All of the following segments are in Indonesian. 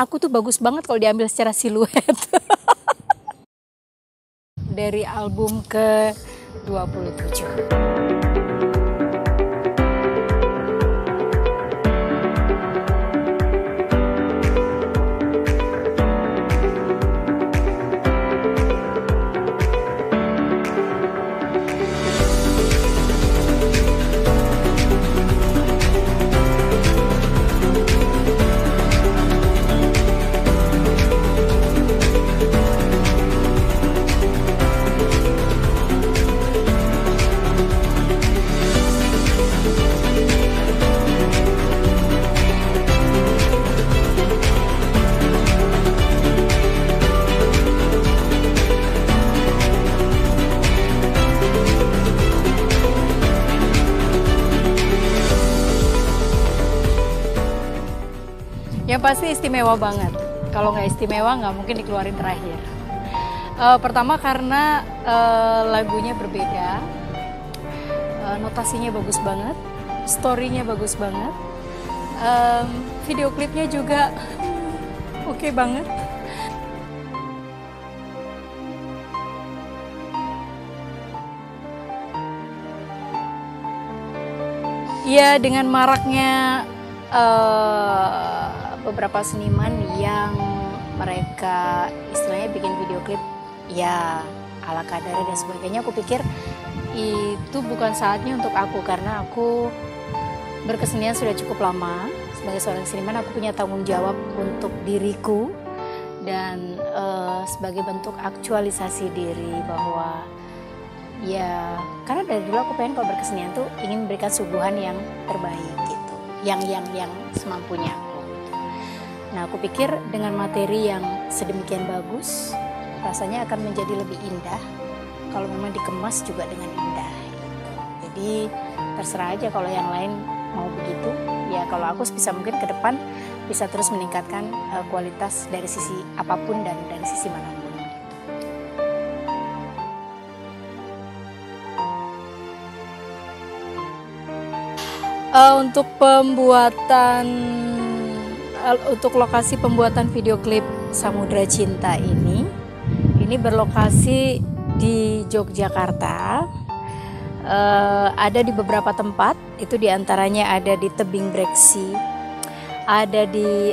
aku tuh bagus banget kalau diambil secara siluet. Dari album ke-27. Yang pasti istimewa banget. Kalau nggak istimewa nggak mungkin dikeluarin terakhir. Pertama karena lagunya berbeda, notasinya bagus banget, storynya bagus banget, video klipnya juga oke banget. Ya dengan maraknya beberapa seniman yang mereka istilahnya bikin video klip ya ala kadarnya dan sebagainya, aku pikir itu bukan saatnya untuk aku karena aku berkesenian sudah cukup lama. Sebagai seorang seniman aku punya tanggung jawab untuk diriku dan sebagai bentuk aktualisasi diri bahwa ya karena dari dulu aku pengen kalau berkesenian tuh ingin memberikan suguhan yang terbaik gitu, yang semampunya aku. Nah aku pikir dengan materi yang sedemikian bagus rasanya akan menjadi lebih indah kalau memang dikemas juga dengan indah gitu. Jadi terserah aja kalau yang lain mau begitu. Ya kalau aku sebisa mungkin ke depan bisa terus meningkatkan kualitas dari sisi apapun dan dari sisi manapun. Untuk lokasi pembuatan video klip Samudra Cinta ini berlokasi di Yogyakarta. Ada di beberapa tempat, itu diantaranya ada di Tebing Breksi, ada di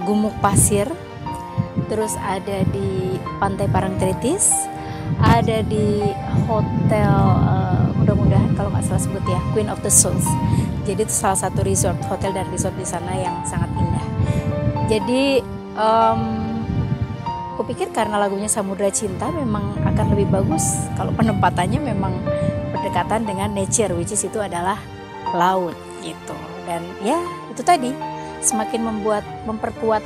Gumuk Pasir, terus ada di Pantai Parangtritis, ada di hotel mudah-mudahan kalau nggak salah sebut ya Queen of the Souls. Jadi itu salah satu hotel dan resort di sana yang sangat indah. Jadi aku pikir karena lagunya Samudra Cinta memang akan lebih bagus kalau penempatannya memang berdekatan dengan nature, which is itu adalah laut gitu. Dan ya itu tadi semakin memperkuat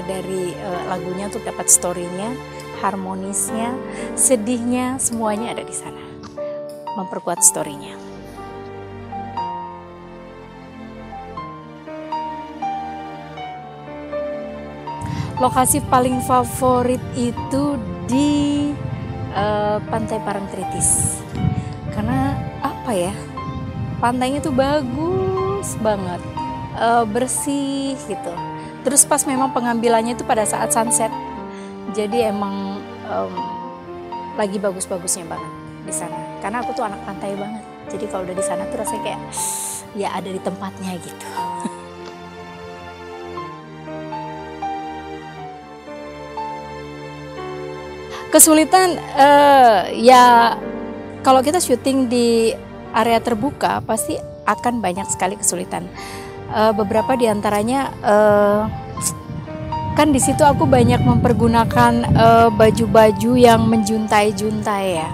dari lagunya untuk dapat storynya, harmonisnya, sedihnya, semuanya ada di sana, memperkuat storynya. Lokasi paling favorit itu di Pantai Parangtritis, karena apa ya, pantainya tuh bagus banget, bersih gitu. Terus pas memang pengambilannya itu pada saat sunset, jadi emang lagi bagus-bagusnya banget di sana. Karena aku tuh anak pantai banget, jadi kalau udah di sana tuh rasanya kayak ya ada di tempatnya gitu. Kesulitan ya kalau kita syuting di area terbuka pasti akan banyak sekali kesulitan. Beberapa diantaranya kan di situ aku banyak mempergunakan baju-baju yang menjuntai-juntai ya.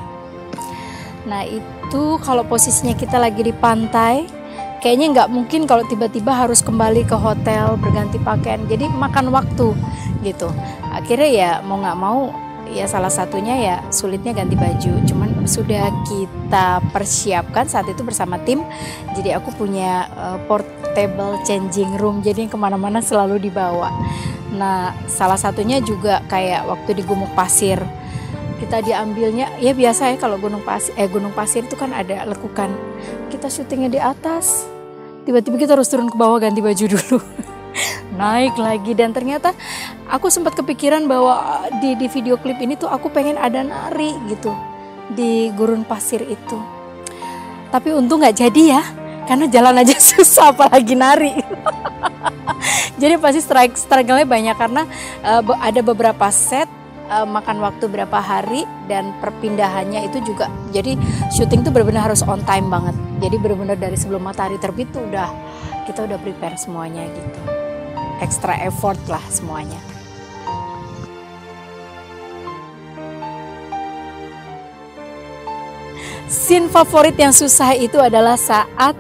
Nah itu kalau posisinya kita lagi di pantai, kayaknya nggak mungkin kalau tiba-tiba harus kembali ke hotel berganti pakaian. Jadi makan waktu gitu. Akhirnya ya mau nggak mau ya salah satunya ya sulitnya ganti baju. Cuman sudah kita persiapkan saat itu bersama tim. Jadi aku punya portable changing room. Jadi kemana-mana selalu dibawa. Nah salah satunya juga kayak waktu di Gumuk Pasir. Kita diambilnya ya biasa ya kalau gunung pasir itu kan ada lekukan. Kita syutingnya di atas. Tiba-tiba kita harus turun ke bawah ganti baju dulu. naik lagi. Dan ternyata aku sempat kepikiran bahwa di video klip ini tuh aku pengen ada nari gitu di gurun pasir itu. Tapi untung nggak jadi ya, karena jalan aja susah apalagi nari. Jadi pasti struggle-nya banyak karena ada beberapa set, makan waktu berapa hari, dan perpindahannya itu juga. Jadi syuting tuh benar-benar harus on time banget. Jadi benar-benar dari sebelum matahari terbit tuh kita udah prepare semuanya gitu. Extra effort lah semuanya. Scene favorit yang susah itu adalah saat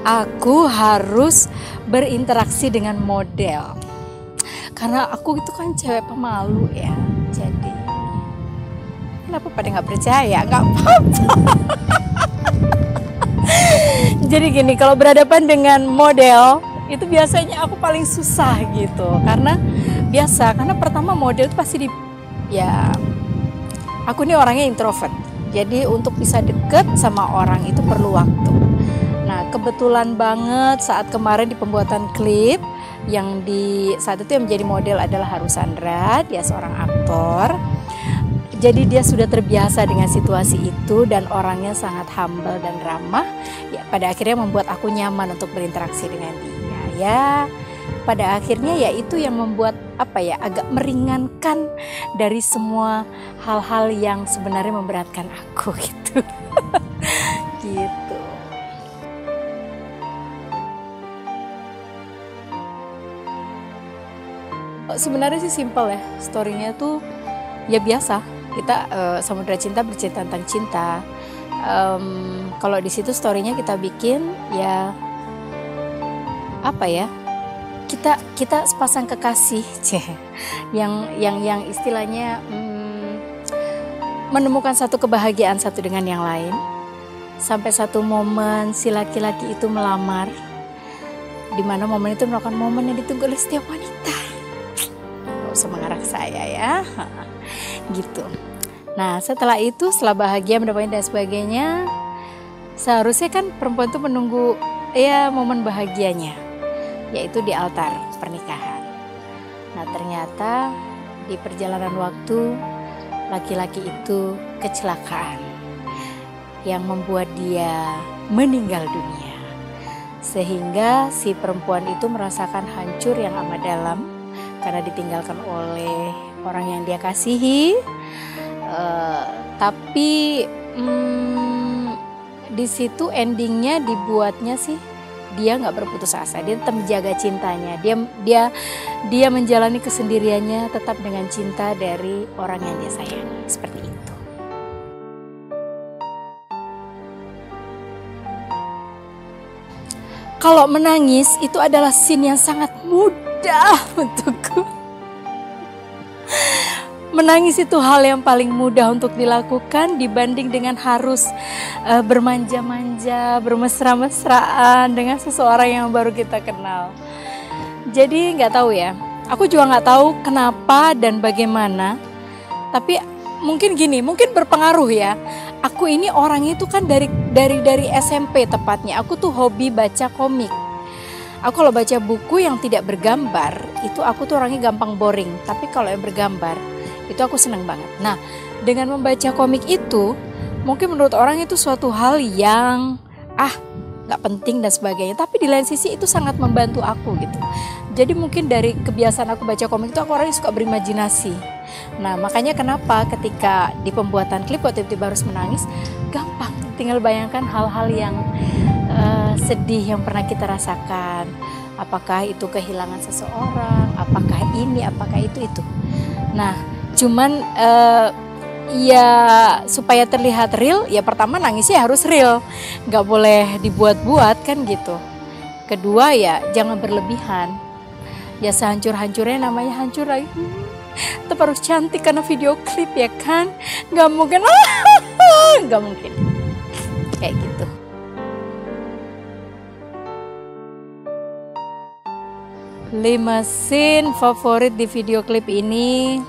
aku harus berinteraksi dengan model. Karena aku itu kan cewek pemalu ya. Jadi kenapa pada nggak percaya? Nggak apa-apa. Jadi gini, kalau berhadapan dengan model itu biasanya aku paling susah gitu. Karena pertama model itu pasti aku ini orangnya introvert. Jadi untuk bisa deket sama orang itu perlu waktu. Nah, kebetulan banget saat kemarin di pembuatan klip yang saat itu yang menjadi model adalah Haru Sandra, dia seorang aktor. Jadi dia sudah terbiasa dengan situasi itu dan orangnya sangat humble dan ramah. Ya, pada akhirnya membuat aku nyaman untuk berinteraksi dengan dia. Ya, pada akhirnya ya itu yang membuat agak meringankan dari semua hal-hal yang sebenarnya memberatkan aku gitu. Gitu. Sebenarnya sih simple ya, story-nya tuh ya biasa. Kita Samudra Cinta bercerita tentang cinta. Kalau di situ story-nya kita bikin ya kita sepasang kekasih yang istilahnya menemukan satu kebahagiaan satu dengan yang lain. Sampai satu momen si laki-laki itu melamar, di mana momen itu merupakan momen yang ditunggu oleh setiap wanita. Gak usah mengarah ke saya ya, gitu. Nah setelah bahagia mendapatkan dan sebagainya, seharusnya kan perempuan itu menunggu momen bahagianya, yaitu di altar pernikahan. Nah ternyata di perjalanan waktu laki-laki itu kecelakaan yang membuat dia meninggal dunia. Sehingga si perempuan itu merasakan hancur yang amat dalam karena ditinggalkan oleh orang yang dia kasihi. Tapi di situ endingnya dibuatnya sih dia nggak berputus asa, dia tetap menjaga cintanya, dia menjalani kesendiriannya tetap dengan cinta dari orang yang dia sayangi, seperti itu. Kalau menangis itu adalah scene yang sangat mudah untukku. Menangis itu hal yang paling mudah untuk dilakukan dibanding dengan harus bermanja-manja, bermesra-mesraan dengan seseorang yang baru kita kenal. Jadi nggak tahu ya, aku juga nggak tahu kenapa dan bagaimana. Tapi mungkin berpengaruh ya. Aku ini orangnya itu kan dari SMP tepatnya. Aku tuh hobi baca komik. Aku kalau baca buku yang tidak bergambar itu aku tuh orangnya gampang boring. Tapi kalau yang bergambar itu aku seneng banget. Nah, dengan membaca komik itu, mungkin menurut orang itu suatu hal yang gak penting dan sebagainya. Tapi di lain sisi itu sangat membantu aku gitu. Jadi mungkin dari kebiasaan aku baca komik itu aku orangnya suka berimajinasi. Nah, makanya kenapa ketika di pembuatan klip waktu tiba-tiba harus menangis, gampang. Tinggal bayangkan hal-hal yang sedih yang pernah kita rasakan. Apakah itu kehilangan seseorang, apakah ini, apakah itu. Nah, cuman ya supaya terlihat real, ya pertama nangisnya harus real, nggak boleh dibuat-buat kan gitu. Kedua ya jangan berlebihan, ya sehancur-hancurnya namanya hancur lagi. Tetap harus cantik karena video klip ya kan, nggak mungkin kayak gitu. Lima scene favorit di video klip ini.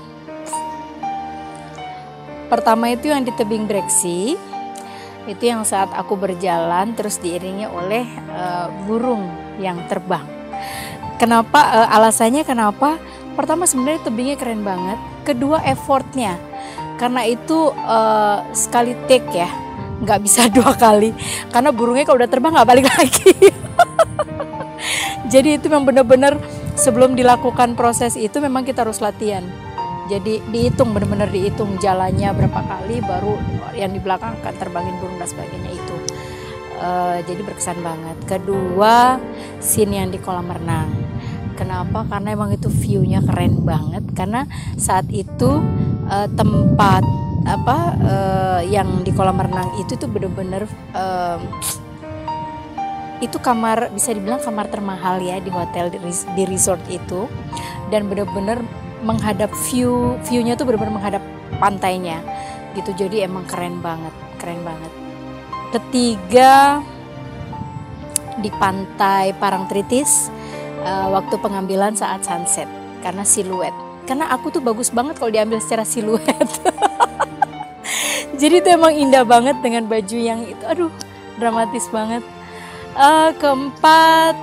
Pertama itu yang di tebing Breksi. Itu yang saat aku berjalan terus diiringi oleh burung yang terbang. Kenapa? Alasannya kenapa? Pertama sebenarnya tebingnya keren banget. Kedua effortnya, karena itu sekali take ya, nggak bisa 2 kali. Karena burungnya kalau udah terbang nggak balik lagi. Jadi itu memang benar-benar sebelum dilakukan proses itu memang kita harus latihan. Jadi dihitung, benar-benar dihitung jalannya berapa kali, baru yang di belakang akan terbangin burung dan sebagainya itu. Jadi berkesan banget. Kedua, scene yang di kolam renang. Kenapa? Karena emang itu view-nya keren banget. Karena saat itu tempat yang di kolam renang itu tuh bener-bener itu kamar, bisa dibilang kamar termahal ya di hotel, di resort itu. Dan bener-bener menghadap view-nya tuh bener-bener menghadap pantainya gitu. Jadi emang keren banget. Ketiga, di pantai Parangtritis, waktu pengambilan saat sunset, karena siluet. Karena aku tuh bagus banget kalau diambil secara siluet. Jadi itu emang indah banget dengan baju yang itu, aduh dramatis banget. Keempat,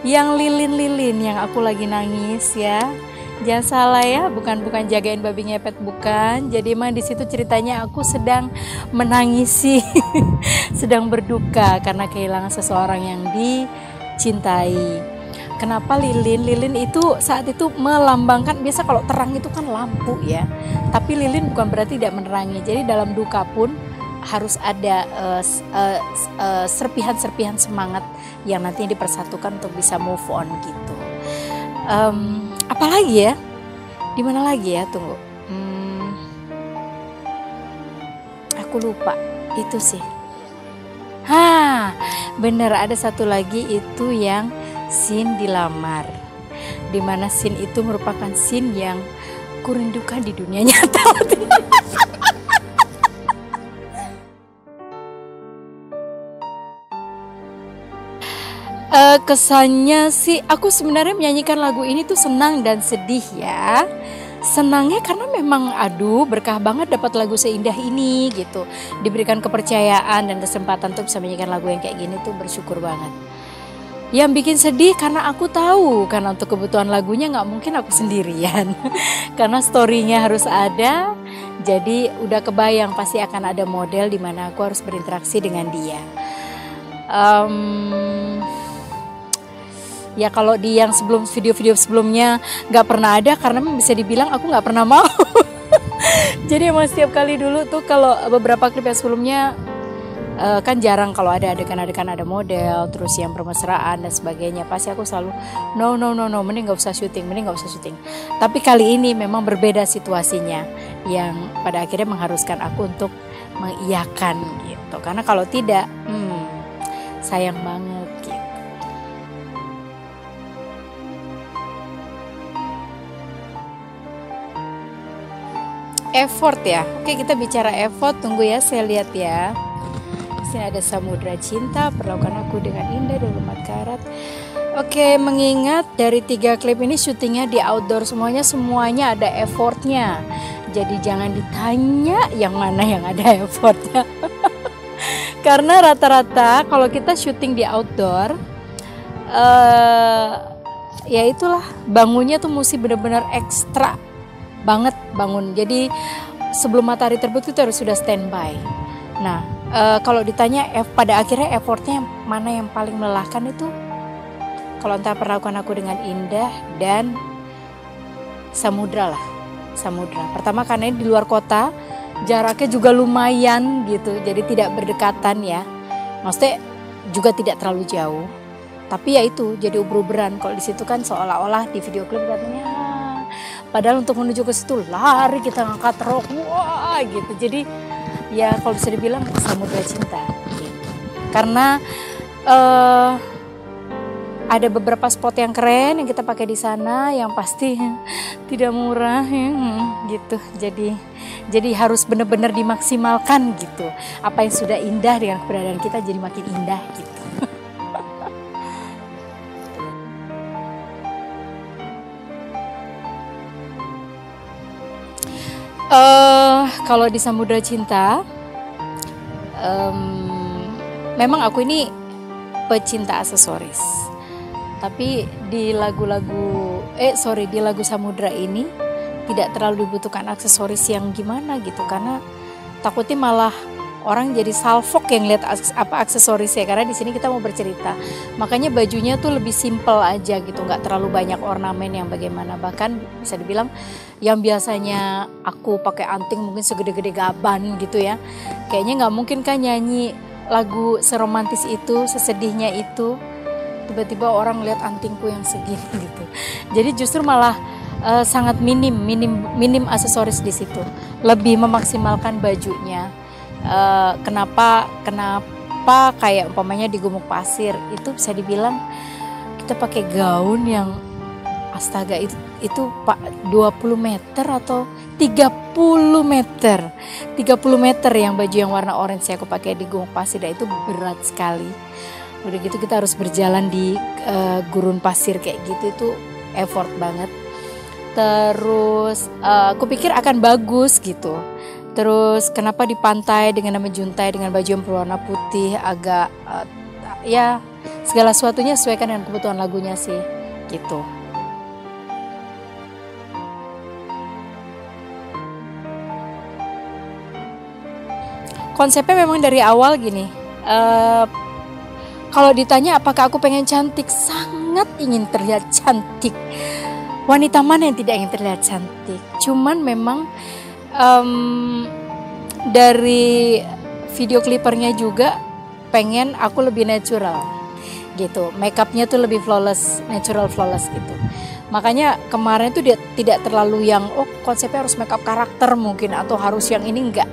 yang lilin-lilin yang aku lagi nangis ya. Jangan salah ya, bukan jagain babi ngepet, bukan. Jadi emang di situ ceritanya aku sedang menangisi, sedang berduka karena kehilangan seseorang yang dicintai. Kenapa lilin? Lilin itu saat itu melambangkan, biasa kalau terang itu kan lampu ya. Tapi lilin bukan berarti tidak menerangi. Jadi dalam duka pun harus ada serpihan-serpihan semangat yang nantinya dipersatukan untuk bisa move on gitu. Apalagi ya? Di mana lagi ya? Tunggu. Aku lupa. Itu sih. Bener, ada satu lagi itu yang scene dilamar. Dimana scene itu merupakan scene yang kurindukan di dunia nyata. Kesannya sih aku sebenarnya menyanyikan lagu ini tuh senang dan sedih ya. Senangnya karena memang berkah banget dapat lagu seindah ini gitu. Diberikan kepercayaan dan kesempatan untuk bisa menyanyikan lagu yang kayak gini tuh bersyukur banget. Yang bikin sedih karena aku tahu karena untuk kebutuhan lagunya nggak mungkin aku sendirian. Karena storynya harus ada. Jadi udah kebayang pasti akan ada model di mana aku harus berinteraksi dengan dia. Ya kalau di yang video-video sebelumnya nggak pernah ada karena bisa dibilang aku nggak pernah mau. Jadi emang setiap kali dulu tuh kalau beberapa klip yang sebelumnya kan jarang kalau ada adegan-adegan ada model terus yang permesraan dan sebagainya, pasti aku selalu no mending nggak usah syuting. Tapi kali ini memang berbeda situasinya yang pada akhirnya mengharuskan aku untuk mengiyakan gitu, karena kalau tidak sayang banget gitu. Effort ya. Oke, kita bicara effort. Tunggu ya, saya lihat ya. Di sini ada Samudra Cinta, Perlakukan Aku Dengan Indah, 24 Karat. Oke, mengingat dari 3 klip ini syutingnya di outdoor semuanya ada effortnya. Jadi jangan ditanya yang mana yang ada effortnya. Karena rata-rata kalau kita syuting di outdoor, ya itulah bangunnya tuh mesti benar-benar ekstra banget bangun. Jadi sebelum matahari terbit itu harus sudah standby. Nah, kalau ditanya pada akhirnya effortnya mana yang paling melelahkan itu, kalau antara Perlakukan Aku Dengan Indah dan Samudra lah. Samudra. Pertama karena ini di luar kota, jaraknya juga lumayan gitu, jadi tidak berdekatan ya. Maksudnya juga tidak terlalu jauh. Tapi ya itu jadi uber-uberan. Kalau di situ kan seolah-olah di video klip katanya, padahal untuk menuju ke situ lari kita ngangkat rok, wah gitu. Jadi ya kalau bisa dibilang Samudra Cinta gitu. Karena ada beberapa spot yang keren yang kita pakai di sana, yang pasti tidak murah gitu. Jadi harus benar-benar dimaksimalkan gitu. Apa yang sudah indah dengan keberadaan kita jadi makin indah gitu. Kalau di Samudra Cinta, memang aku ini pecinta aksesoris. Tapi di di lagu Samudra ini tidak terlalu dibutuhkan aksesoris yang gimana gitu, karena takutnya malah orang jadi salfok yang lihat aksesorisnya, karena di sini kita mau bercerita. Makanya bajunya tuh lebih simple aja gitu, nggak terlalu banyak ornamen yang bagaimana. Bahkan bisa dibilang yang biasanya aku pakai anting mungkin segede-gede gaban gitu ya, kayaknya nggak mungkin kan nyanyi lagu seromantis itu, sesedihnya itu, tiba-tiba orang lihat antingku yang segini gitu. Jadi justru malah sangat minim aksesoris di situ, lebih memaksimalkan bajunya. Kenapa kayak umpamanya di Gumuk Pasir itu bisa dibilang kita pakai gaun yang astaga itu Pak 20 meter atau 30 meter yang baju yang warna orange aku pakai di Gumuk Pasir, dan itu berat sekali. Udah gitu kita harus berjalan di gurun pasir kayak gitu, itu effort banget. Terus aku pikir akan bagus gitu. Terus kenapa di pantai dengan nama Juntai dengan baju yang berwarna putih, agak ya segala sesuatunya sesuaikan dengan kebutuhan lagunya sih gitu. Konsepnya memang dari awal gini, kalau ditanya apakah aku pengen cantik, sangat ingin terlihat cantik. Wanita mana yang tidak ingin terlihat cantik? Cuman memang dari video clippernya juga pengen aku lebih natural gitu, makeupnya tuh lebih flawless, natural flawless gitu. Makanya kemarin tuh dia tidak terlalu yang konsepnya harus makeup karakter mungkin atau harus yang ini, enggak.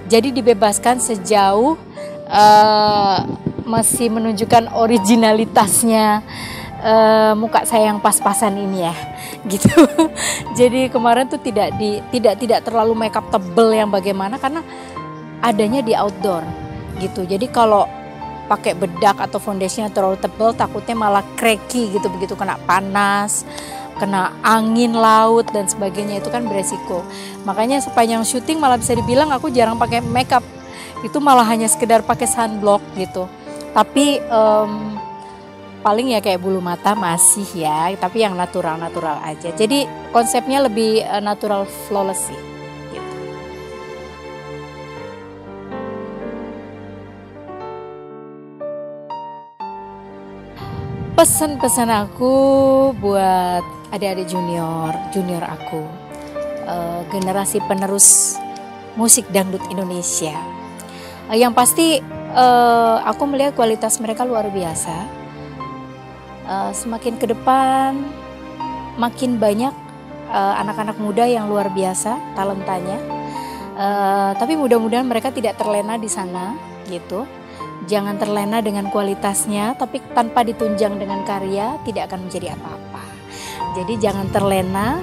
Jadi dibebaskan sejauh masih menunjukkan originalitasnya muka saya yang pas-pasan ini ya gitu. Jadi kemarin tuh tidak terlalu makeup tebel yang bagaimana, karena adanya di outdoor gitu. Jadi kalau pakai bedak atau foundationnya terlalu tebel takutnya malah cracky gitu, begitu kena panas, kena angin laut dan sebagainya, itu kan beresiko. Makanya sepanjang syuting malah bisa dibilang aku jarang pakai makeup, itu malah hanya sekedar pakai sunblock gitu. Tapi paling ya kayak bulu mata masih ya, tapi yang natural aja. Jadi konsepnya lebih natural flawless sih gitu. Pesan-pesan aku buat adik-adik junior aku, generasi penerus musik dangdut Indonesia. Yang pasti aku melihat kualitas mereka luar biasa. Semakin ke depan makin banyak anak-anak muda yang luar biasa talentanya, tapi mudah-mudahan mereka tidak terlena di sana gitu. Jangan terlena dengan kualitasnya, tapi tanpa ditunjang dengan karya tidak akan menjadi apa-apa. Jadi jangan terlena,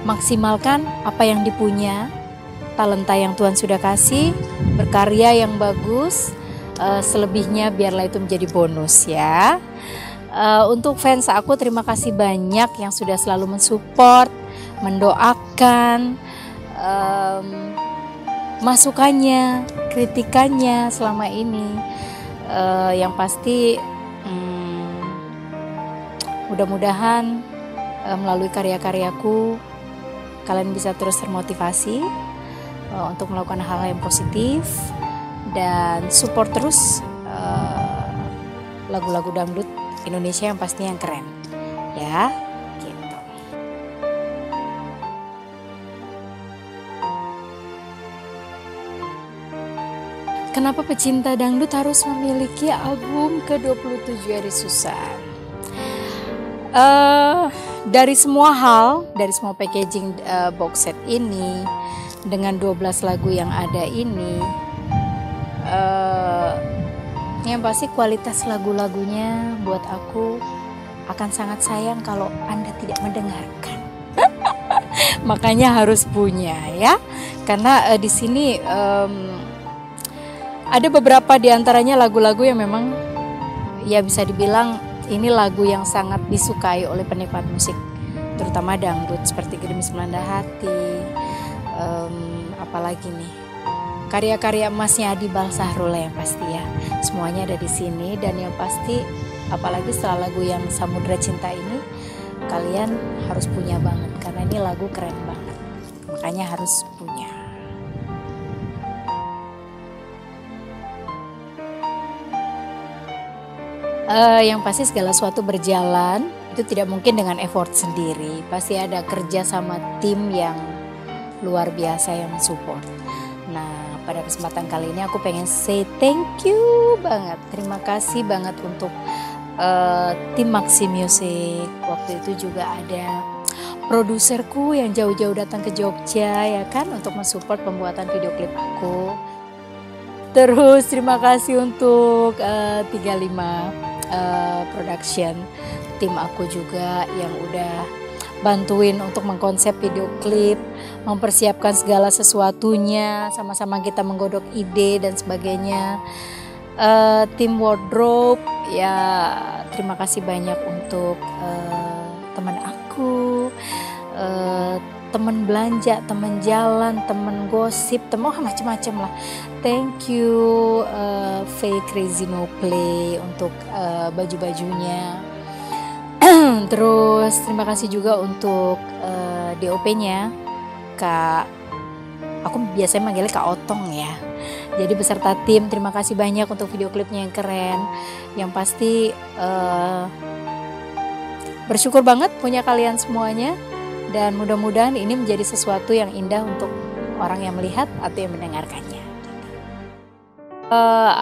maksimalkan apa yang dipunya, talenta yang Tuhan sudah kasih, berkarya yang bagus, selebihnya biarlah itu menjadi bonus ya. Untuk fans aku, terima kasih banyak yang sudah selalu mensupport, mendoakan, masukannya, kritikannya selama ini. Yang pasti mudah-mudahan melalui karya-karyaku kalian bisa terus termotivasi untuk melakukan hal-hal yang positif dan support terus lagu-lagu dangdut Indonesia yang pastinya yang keren ya gitu. Kenapa pecinta dangdut harus memiliki album ke-27 Eri Susan? Dari semua hal, dari semua packaging box set ini dengan 12 lagu yang ada ini, yang pasti kualitas lagu-lagunya buat aku akan sangat sayang kalau Anda tidak mendengarkan. Makanya harus punya ya, karena di sini ada beberapa diantaranya lagu-lagu yang memang ya bisa dibilang ini lagu yang sangat disukai oleh penikmat musik, terutama dangdut, seperti Gerimis Melanda Hati, apalagi nih karya-karya emasnya Adi Bal Sahrul yang pasti ya. semuanya ada di sini. Dan yang pasti, apalagi setelah lagu yang Samudra Cinta ini, kalian harus punya banget karena ini lagu keren banget. Makanya harus punya. Yang pasti segala sesuatu berjalan itu tidak mungkin dengan effort sendiri. Pasti ada kerja sama tim yang luar biasa yang mensupport. Nah, pada kesempatan kali ini aku pengen say thank you banget. Terima kasih banget untuk tim Maxi Music. Waktu itu juga ada produserku yang jauh-jauh datang ke Jogja ya kan untuk mensupport pembuatan video klip aku. Terus terima kasih untuk 35 production, tim aku juga yang udah bantuin untuk mengkonsep video klip, mempersiapkan segala sesuatunya, sama-sama kita menggodok ide dan sebagainya. Tim wardrobe ya, terima kasih banyak untuk teman aku, teman belanja, teman jalan, teman gosip, macam-macam lah. Thank you Faye Crazy No Play untuk baju-bajunya. Terus terima kasih juga untuk DOP-nya Kak, aku biasanya manggilnya Kak Otong ya. Jadi beserta tim, terima kasih banyak untuk video klipnya yang keren. Yang pasti bersyukur banget punya kalian semuanya. Dan mudah-mudahan ini menjadi sesuatu yang indah untuk orang yang melihat atau yang mendengarkannya.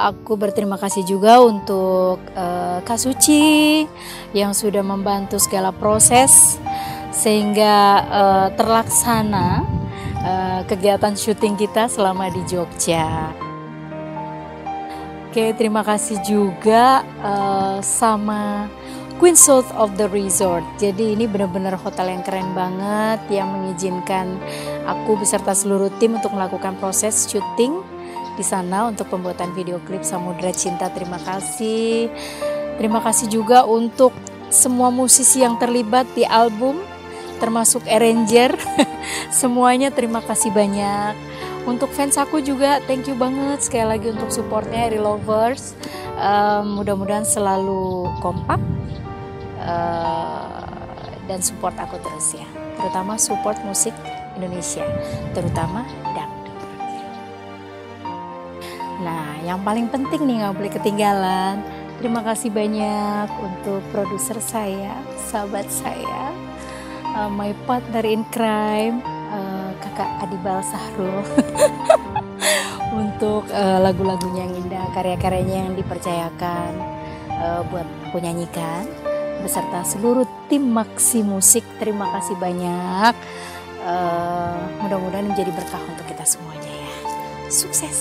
Aku berterima kasih juga untuk Kak Suci yang sudah membantu segala proses sehingga terlaksana kegiatan syuting kita selama di Jogja. Oke, terima kasih juga sama Queen South of the Resort. Jadi ini benar-benar hotel yang keren banget yang mengizinkan aku beserta seluruh tim untuk melakukan proses syuting di sana untuk pembuatan video klip Samudra Cinta. Terima kasih. Terima kasih juga untuk semua musisi yang terlibat di album, termasuk arranger. Semuanya terima kasih banyak. Untuk fans aku juga thank you banget sekali lagi untuk supportnya, Relovers. Mudah-mudahan selalu kompak dan support aku terus ya, terutama support musik Indonesia, terutama dangdut. Nah, yang paling penting nih, nggak boleh ketinggalan, terima kasih banyak untuk produser saya, sahabat saya, my partner in crime, Kakak Adibal Sahrul. Untuk lagu-lagunya yang indah, karya-karyanya yang dipercayakan buat aku nyanyikan beserta seluruh tim Maxi Musik. Terima kasih banyak. Mudah-mudahan menjadi berkah untuk kita semuanya ya. Sukses.